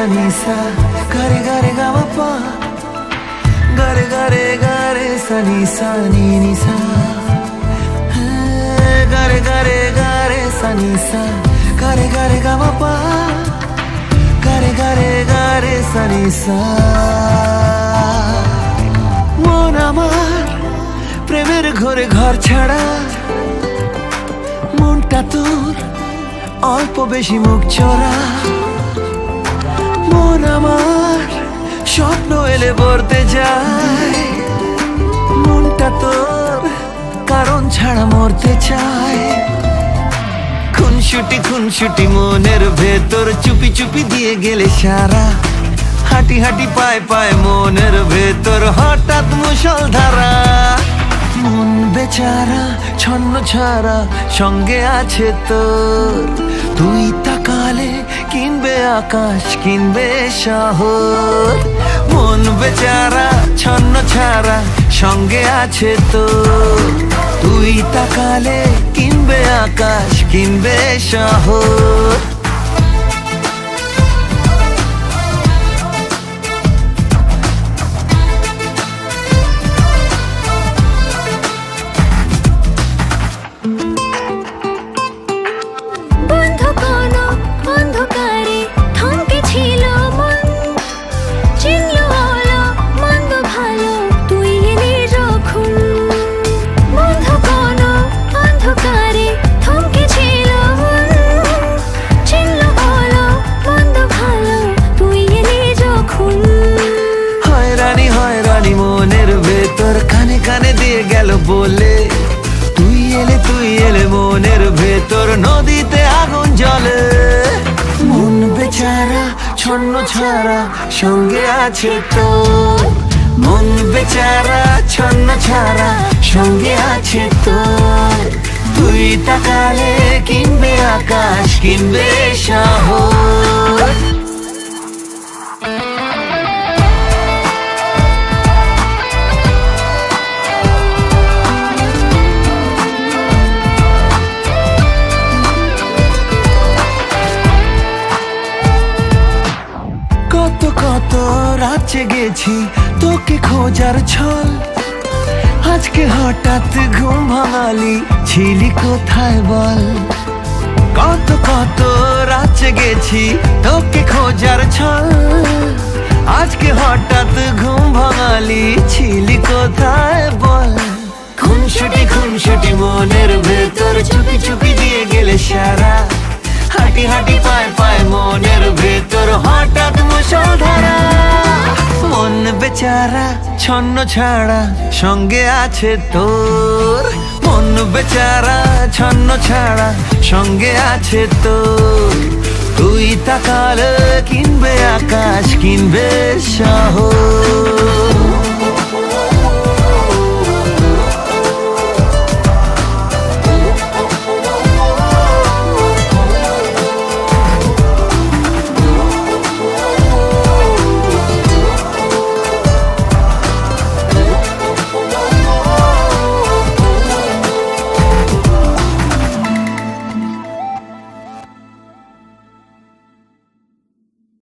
ni sa ga re ga ma pa ga re sa ni sa ga re sa ni sa ga re ga ma pa ga re sa ni sa মন আমার প্রেমের ঘরে ঘর ছাড়া মনটা তোর অল্প বেশি মুখ চোরা মন আমার স্বপ্ন এলে বলতে যায় মনটা তোর কারণ ছাড়া মরতে চায় খুনসুটি মনের ভেতর চুপি চুপি দিয়ে গেলে সারা হাঁটি হাঁটি পায় পায় মনের ভেতর হঠাৎ মুষলধারা মন বেচারা ছন্ন ছাড়া সঙ্গে আছে তোর তুই তাকালে কিনবে আকাশ কিনবে শহর মন বেচারা ছন্ন ছাড়া সঙ্গে আছে তোর তুই তাকালে কিনবে আকাশ কিনবে শহর কানে কানে দিয়ে গেল বলে তুই এলে মনের ভেতর নদীতে আগুন জ্বলে মন বেচারা ছন্ন ছাড়া সঙ্গে আছে তোর মন বেচারা ছন্ন ছাড়া সঙ্গে আছে তোর তুই তাকালে কিনবে আকাশ কিনবে শহর কত রাত জেগেছি তোকে খোঁজার ছল আজকে হঠাৎ ঘুম ভাঙালি ছিলি কোথায় বল কত রাত জেগেছি তোকে খোঁজার ছল আজকে হঠাৎ ঘুম ভাঙালি ছিলি কোথায় বল খুনসুটি মনের ভেতর চুপি চুপি দিয়ে গেলে সারা হাঁটি হাঁটি পায় পায় মনের ভেতর হঠাৎ মুষলধারা মন বেচারা ছন্ন ছাড়া সঙ্গে আছে তোর মন বেচারা ছন্ন ছাড়া সঙ্গে আছে তোর তুই তাকালে কিনবে আকাশ কিনবে শহর